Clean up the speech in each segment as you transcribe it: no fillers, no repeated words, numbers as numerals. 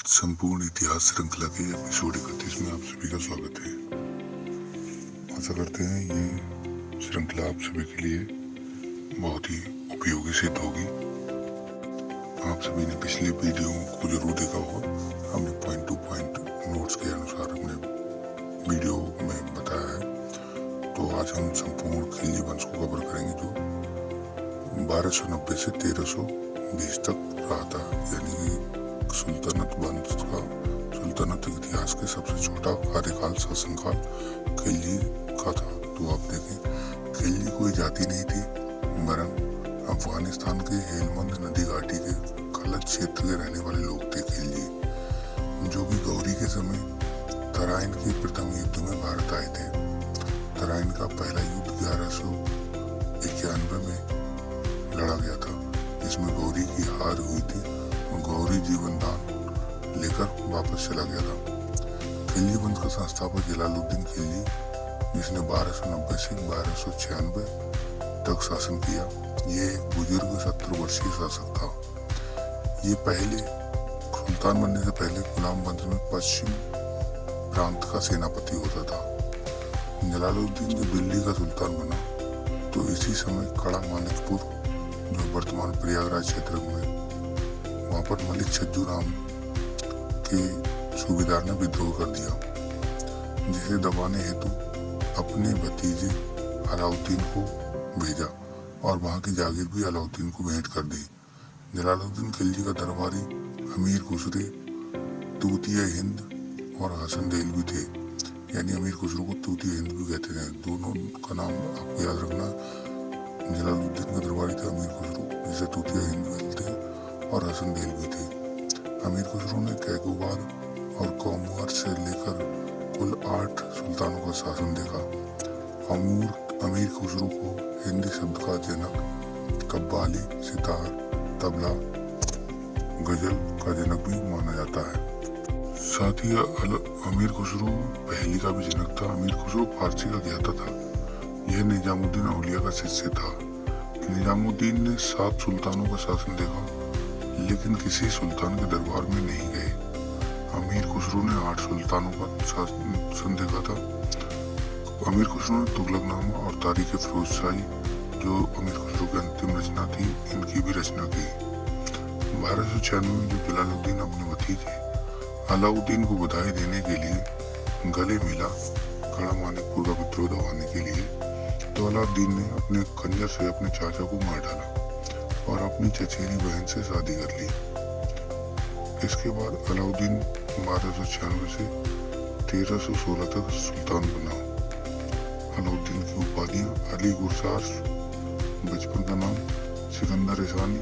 संपूर्ण इतिहास श्रृंखला के एपिसोड 31 में आप सभी का स्वागत है। आशा करते हैं ये श्रृंखला आप सभी के लिए बहुत ही उपयोगी सिद्ध होगी। आप सभी ने पिछले वीडियो को जरूर देखा होगा। हमने पॉइंट टू पॉइंट नोट्स के अनुसार अपने वीडियो में बताया है। तो आज हम संपूर्ण खिलजी वंश को कवर करेंगे जो 1290 से 1320 तक रहा था, यानी सुल्तनत वंश का सुल्तनत इतिहास के सबसे छोटा कार्यकाल शासनकाल खिलजी का था। तो आप देखें, खिलजी कोई जाति नहीं थी, वरन अफगानिस्तान के हेलमंद नदी घाटी के खलज क्षेत्र के रहने वाले लोग थे खिलजी, जो कि गौरी के समय तराइन के प्रथम युद्ध में भारत आए थे। तराइन का पहला युद्ध 1191 में लड़ा गया था, जिसमें गौरी की हार हुई थी और गौरी जीवन दान लेकर वापस चला गया था। खिलजी वंश का संस्थापक जलालुद्दीन खिलजी, जिसने 1290 से 1296 तक शासन किया, ये एक बुजुर्ग 70 वर्षीय शासक था। ये पहले सुल्तान बनने से पहले गुलाम वंश में पश्चिम प्रांत का सेनापति होता था। जलालुद्दीन जब दिल्ली का सुल्तान बना तो इसी समय कड़ा मानिकपुर, जो वर्तमान प्रयागराज क्षेत्र में, वहां पर मलिक छज्जू राम के सूबेदार ने विद्रोह कर दिया, जिसे दबाने हेतु अपने भतीजे अलाउद्दीन को भेजा और वहां की जागीर भी अलाउद्दीन को भेंट कर दी। जलालुद्दीन खिलजी का दरबारी अमीर खुसरे, तूतिया हिंद और हसन देलवी थे, यानी अमीर खुसरो को तूतिया हिंद भी कहते थे। दोनों का नाम आपको याद रखना। जलालुद्दीन का दरबारी था अमीर खुसरो, जिसे तूतिया हिंद कहते थे, और हसन देलवी थे। अमीर खुसरो ने कैकोबार और कौमुर से लेकर कुल 8 सुल्तानों का शासन देखा। अमीर खुसरो को हिंदी शब्द का जनक, कव्वाली, सितार, तबला, गजल का जनक भी माना जाता है। साथ ही अमीर खुसरो पहली का भी जनक था। अमीर खुसरो फारसी का ज्ञाता था। यह निजामुद्दीन औलिया का शिष्य था। निजामुद्दीन ने 7 सुल्तानों का शासन देखा, लेकिन किसी सुल्तान के दरबार में नहीं गए। अमीर खुसरो ने 8 सुल्तानों का शासन देखा था। अमीर खुसरो ने तुगलकनामा और तारीख फिरोजशाही, जो अमीर खुसरो की अंतिम रचना थी, इनकी भी रचना की। 1296 में जो जलालुद्दीन अपने भतीजे अलाउद्दीन को बधाई देने के लिए गले मिला, कड़ा मानिकपुर का विद्रोह दबाने के लिए, तो अलाउद्दीन ने अपने खंजर से अपने चाचा को मार डाला और अपनी चचेरी बहन से शादी कर ली। इसके बाद अलाउद्दीन 1296 से 1316 तक सुल्तान बना। अलाउद्दीन की उपाधियां अली गुरसार, बचपन का नाम सिकंदर ईसानी,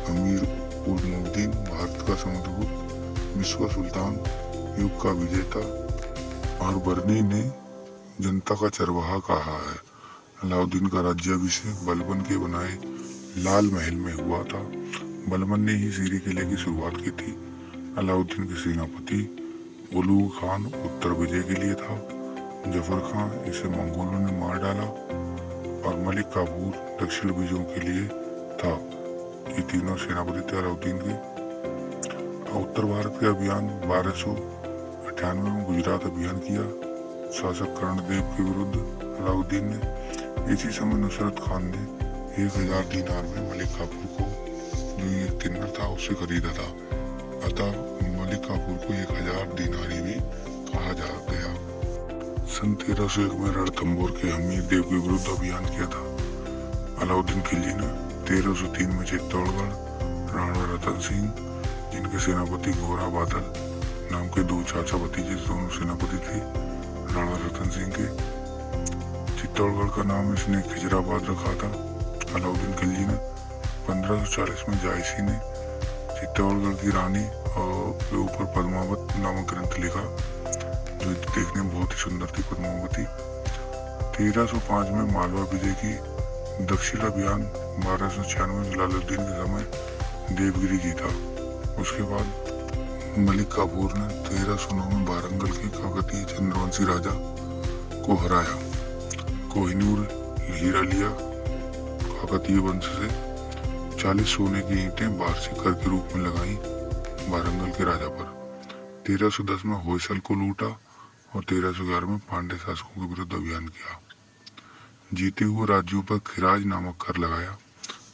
अमीर उल मुद्दीन, भारत का समुद्रगुप्त, विश्व सुल्तान, युग का विजेता, और बर्नी ने जनता का चरवाहा कहा है। अलाउद्दीन का राज्याभिषेक बलबन के बनाए लाल महल में हुआ था। बलबन ने ही सीरी किले की शुरुआत की थी। अलाउद्दीन के सेनापति उलूग खान उत्तर विजय के लिए था। जफर खान, इसे मंगोलों ने मार डाला, और मलिक काफूर दक्षिण विजयों के लिए था। ये तीनों सेनापति थे अलाउद्दीन के। उत्तर भारत के अभियान 1298 में गुजरात अभियान किया शासक कर्णदेव के विरुद्ध अलाउद्दीन ने। इसी समय नुसरत खान ने 1000 दीनार में मलिक काफूर को, जो एक किन्नर था, उससे खरीदा था। अतः मलिक काफूर को 1000 दीनारी भी कहा जा गया। सन 1301 में रणथंबोर के हमीर देव के विरुद्ध अभियान किया था अलाउद्दीन खिलजी ने। 1303 में चित्तौड़गढ़, राणा रतन सिंह, जिनके सेनापति घोड़ा बादल नाम के 2 चाचा भतीजे दोनों सेनापति थे राणा रतन सिंह के। चित्तौड़गढ़ का नाम इसने खिजराबाद रखा था। अलाउद्दीन खिलजी ने 1540 में जायसी ने चित्तौड़गढ़ की रानी के ऊपर पद्मावत नामक ग्रंथ लिखा, जो देखने में बहुत ही सुंदर थी पद्मावती। 1305 में मालवा विजय की दक्षिण अभियान 1296 में जलालुद्दीन के समय देवगिरी जीता। उसके बाद मलिक काफूर ने 1309 में वारंगल के काकतीय चंद्रवंशी राजा को हराया। कोहिनूर हीरा लिया। काकतीय वंश से 40 सोने की ईंटें वार्षिक कर के रूप में लगाई। वारंगल के राजा पर। 1310 में होयसल को लूटा और 1311 में पांड्य शासकों के विरुद्ध अभियान किया। जीते हुए राज्यों पर खिराज नामक कर लगाया।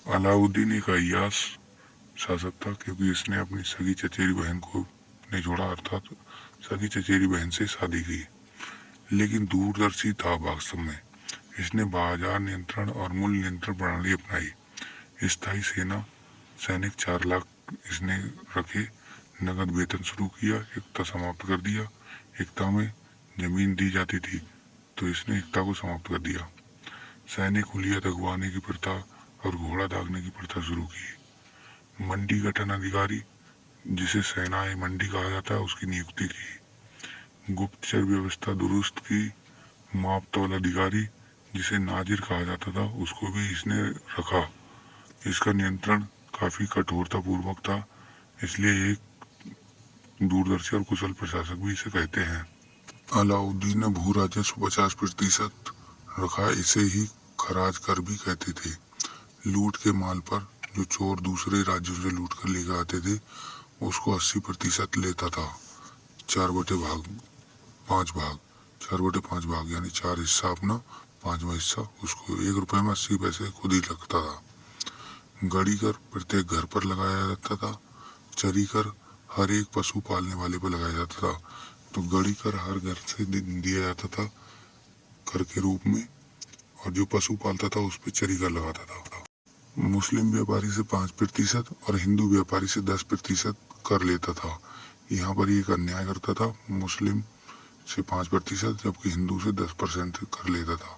अलाउद्दीन एक अय्याश शासक था क्योंकि इसने अपनी सगी चचेरी बहन को नहीं छोड़ा, अर्थात सगी चचेरी बहन से शादी की। लेकिन दूरदर्शी था वास्तव में। इसने बाजार नियंत्रण और मूल्य नियंत्रण प्रणाली अपनाई। स्थायी सेना सैनिक 4 लाख इसने रखे। नगद वेतन शुरू किया। एकता समाप्त कर दिया। एकता में जमीन दी जाती थी तो इसने एकता को समाप्त कर दिया। सैनिक हुलिया दगवाने की प्रथा और घोड़ा दागने की प्रथा शुरू की। मंडी गठन अधिकारी, जिसे सेनाएं मंडी कहा जाता है, उसकी नियुक्ति की। गुप्तचर व्यवस्था दुरुस्त की। माप तौल अधिकारी, जिसे नाजिर कहा जाता था, उसको भी इसने रखा। इसका नियंत्रण काफी कठोरता पूर्वक था, इसलिए एक दूरदर्शी और कुशल प्रशासक भी इसे कहते हैं। अलाउद्दीन ने भू राजस्व 50% रखा। इसे ही खराज कर भी कहते थे। लूट के माल पर जो चोर दूसरे राज्यों से लूट कर लेकर आते थे उसको 80% लेता था। 4/5 भाग यानी 4 हिस्सा अपना, 5वां हिस्सा उसको। 1 रुपए में 80 पैसे खुद ही लगता था। गड़ी कर प्रत्येक घर पर लगाया जाता था। चरी कर हर एक पशु पालने वाले पर लगाया जाता था। तो गड़ी कर हर घर से दिया जाता था कर के रूप में, और जो पशु पालता था उस पर चरी कर लगाता था। मुस्लिम व्यापारी से 5% और हिंदू व्यापारी से 10% कर लेता था। यहाँ पर एक अन्याय करता था। मुस्लिम से 5% जबकि हिंदू से 10% कर लेता था।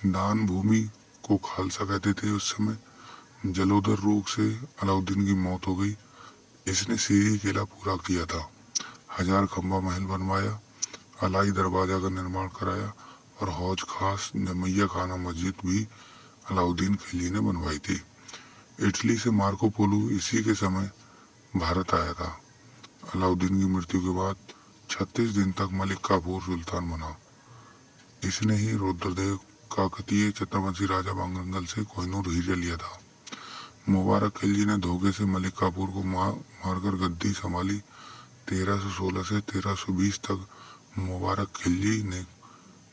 दान भूमि को खालसा कहते थे उस समय। जलोदर रोग से अलाउद्दीन की मौत हो गई। इसने सीरी किला पूरा किया था। 1000 खंबा महल बनवाया। अलाई दरवाजा का निर्माण कराया और हौज खास जमैया खाना मस्जिद भी अलाउद्दीन खिलजी ने बनवाई थी। इटली से मार्को पोलो इसी के समय भारत आया था। अलाउद्दीन की मृत्यु के बाद 36 दिन तक मलिक काफूर सुल्तान बना। इसने ही रुद्रदेव काकतीय चंद्रवंशी राजा बांग्रंगल से कोहिनूर हीरा लिया था। मुबारक खिलजी ने धोखे से मलिक काफूर को मारकर गद्दी संभाली। 1316 से 1320 तक मुबारक खिलजी ने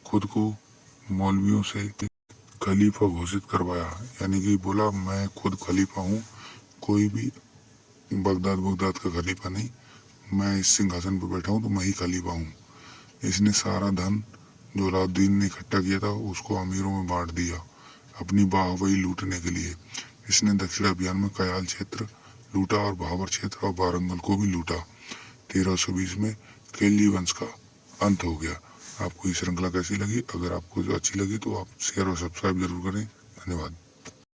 खुद को मौलवियों से खलीफा घोषित करवाया, यानी कि बोला मैं खुद खलीफा हूँ, कोई भी बगदाद का खलीफा नहीं, मैं इस सिंहासन पर बैठा हूँ तो मैं ही खलीफा हूँ। इसने सारा धन जो अलाउद्दीन ने इकट्ठा किया था उसको अमीरों में बांट दिया अपनी बाहुबली लूटने के लिए। इसने दक्षिण अभियान में कयाल क्षेत्र लूटा और भाबर क्षेत्र और वारंगल को भी लूटा। 1320 में खिलजी वंश का अंत हो गया। आपको ये श्रृंखला कैसी लगी? अगर आपको अच्छी लगी तो आप शेयर और सब्सक्राइब जरूर करें। धन्यवाद।